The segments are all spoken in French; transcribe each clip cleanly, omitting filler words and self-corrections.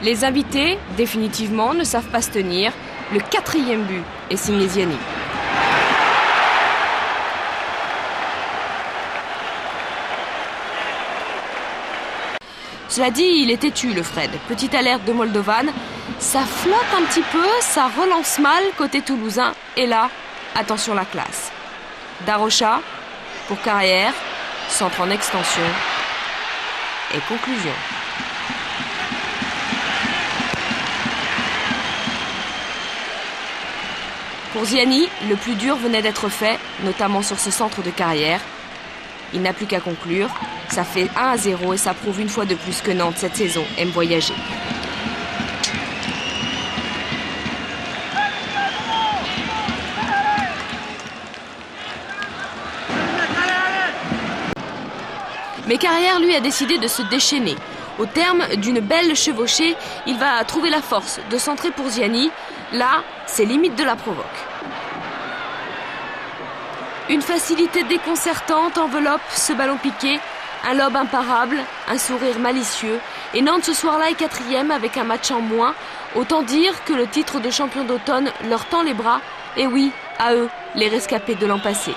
Les invités, définitivement, ne savent pas se tenir. Le 4e but est signé Ziani. Cela dit, il est têtu le Fred. Petite alerte de Moldovan. Ça flotte un petit peu, ça relance mal côté toulousain. Et là, attention la classe. Darocha pour Carrière, centre en extension et conclusion. Pour Ziani, le plus dur venait d'être fait, notamment sur ce centre de Carrière. Il n'a plus qu'à conclure. Ça fait 1-0 et ça prouve une fois de plus que Nantes, cette saison, aime voyager. Mais Carrière, lui, a décidé de se déchaîner. Au terme d'une belle chevauchée, il va trouver la force de centrer pour Ziani. Là, c'est limite de la provoque. Une facilité déconcertante enveloppe ce ballon piqué, un lob imparable, un sourire malicieux. Et Nantes ce soir-là est 4e avec un match en moins. Autant dire que le titre de champion d'automne leur tend les bras. Et oui, à eux, les rescapés de l'an passé.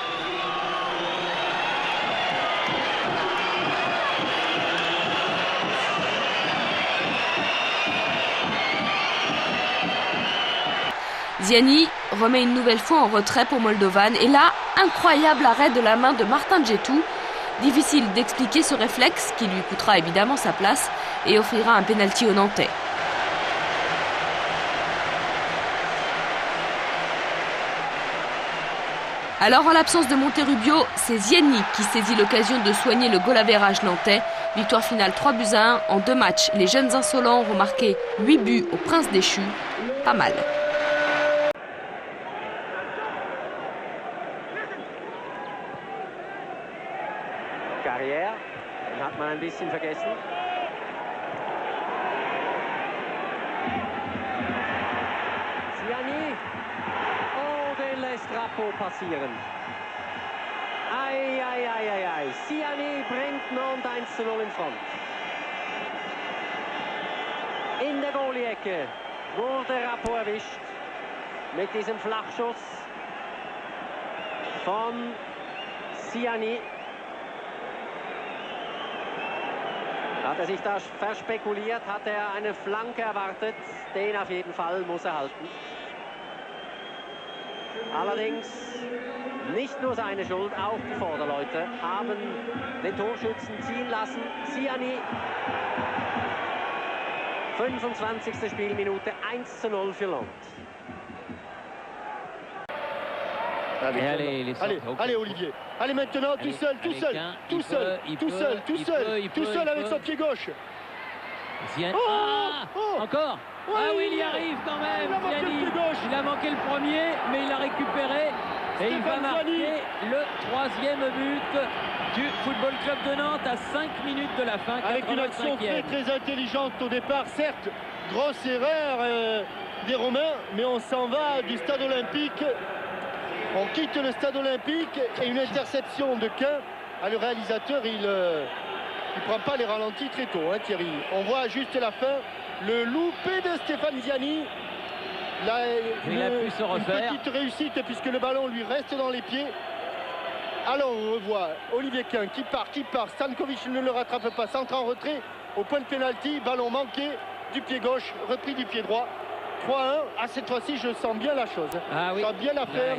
Ziani remet une nouvelle fois en retrait pour Moldovan. Et là, incroyable arrêt de la main de Martin Djetou. Difficile d'expliquer ce réflexe qui lui coûtera évidemment sa place et offrira un pénalty aux Nantais. Alors, en l'absence de Monterrubio, c'est Ziani qui saisit l'occasion de soigner le goal average nantais. Victoire finale 3-1 en 2 matchs. Les jeunes insolents ont remarqué 8 buts au Prince déchu. Pas mal. Carrière, den hat man ein bisschen vergessen. Ziani, oh, den lässt Rappo passieren. Ei, ei, ei, ei, ei. Ziani bringt Nantes 1-0 in Front. In der Goalie-Ecke wurde Rappo erwischt mit diesem Flachschuss von Ziani. Hat er sich da verspekuliert, hat er eine Flanke erwartet, den auf jeden Fall muss er halten. Allerdings nicht nur seine Schuld, auch die Vorderleute haben den Torschützen ziehen lassen. Ziani, 25. Spielminute, 1-0 für Nantes. Allez Olivier, allez maintenant tout seul avec son pied gauche. Encore. Oui, ah oui, il y arrive quand même. Il a manqué le premier, mais il a récupéré. Et il va marquer le 3e but du Football Club de Nantes à 5 minutes de la fin. Avec une action très intelligente au départ, certes, grosse erreur des Romains, mais on s'en va du stade olympique. On quitte le stade olympique et une interception de Quin. Ah, le réalisateur, il prend pas les ralentis très tôt, hein, Thierry. On voit juste la fin. Le loupé de Stéphane Ziani. Là, il a pu se refaire. Une petite réussite puisque le ballon lui reste dans les pieds. Alors on revoit Olivier Quin qui part. Stankovic ne le rattrape pas. Centre en retrait au point de pénalty. Ballon manqué du pied gauche, repris du pied droit. 3-1, cette fois-ci je sens bien la chose. Ah oui. Ça va bien la faire.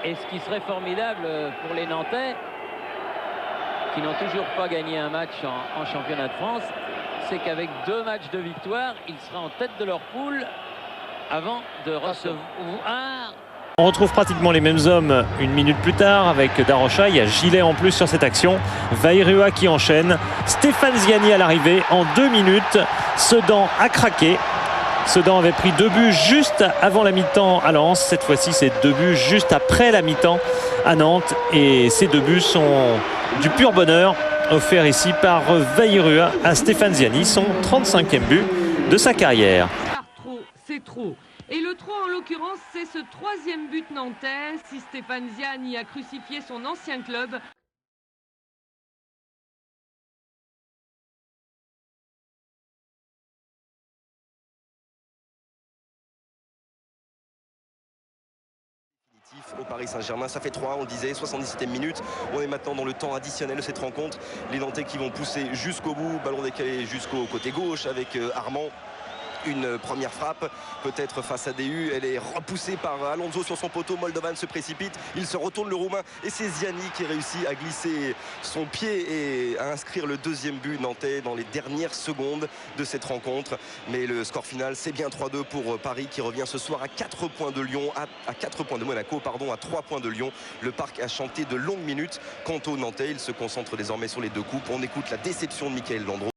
Et ce qui serait formidable pour les Nantais, qui n'ont toujours pas gagné un match en championnat de France, c'est qu'avec 2 matchs de victoire, ils seraient en tête de leur poule avant de recevoir... On retrouve pratiquement les mêmes hommes une minute plus tard avec Darocha. Il y a Gillet en plus sur cette action. Vairua qui enchaîne. Stéphane Ziani à l'arrivée en 2 minutes. Sedan a craqué. Sedan avait pris 2 buts juste avant la mi-temps à Lens. Cette fois-ci, c'est 2 buts juste après la mi-temps à Nantes. Et ces 2 buts sont du pur bonheur, offert ici par Vairua à Stéphane Ziani, son 35e but de sa carrière. Trop, c'est trop. Et le trop, en l'occurrence, c'est ce 3e but nantais. Si Stéphane Ziani a crucifié son ancien club, Au Paris Saint-Germain, ça fait 3, on le disait, 77e minute. On est maintenant dans le temps additionnel de cette rencontre. Les Nantais qui vont pousser jusqu'au bout, ballon décalé jusqu'au côté gauche avec Armand. Une première frappe, peut-être face à DU, elle est repoussée par Alonso sur son poteau. Moldovan se précipite, il se retourne le Roumain et c'est Ziani qui réussit à glisser son pied et à inscrire le deuxième but nantais dans les dernières secondes de cette rencontre. Mais le score final, c'est bien 3-2 pour Paris qui revient ce soir à 4 points de Lyon, à 4 points de Monaco, pardon, à 3 points de Lyon. Le Parc a chanté de longues minutes. Quant aux Nantais, ils se concentrent désormais sur les deux coupes. On écoute la déception de Michael Landreau.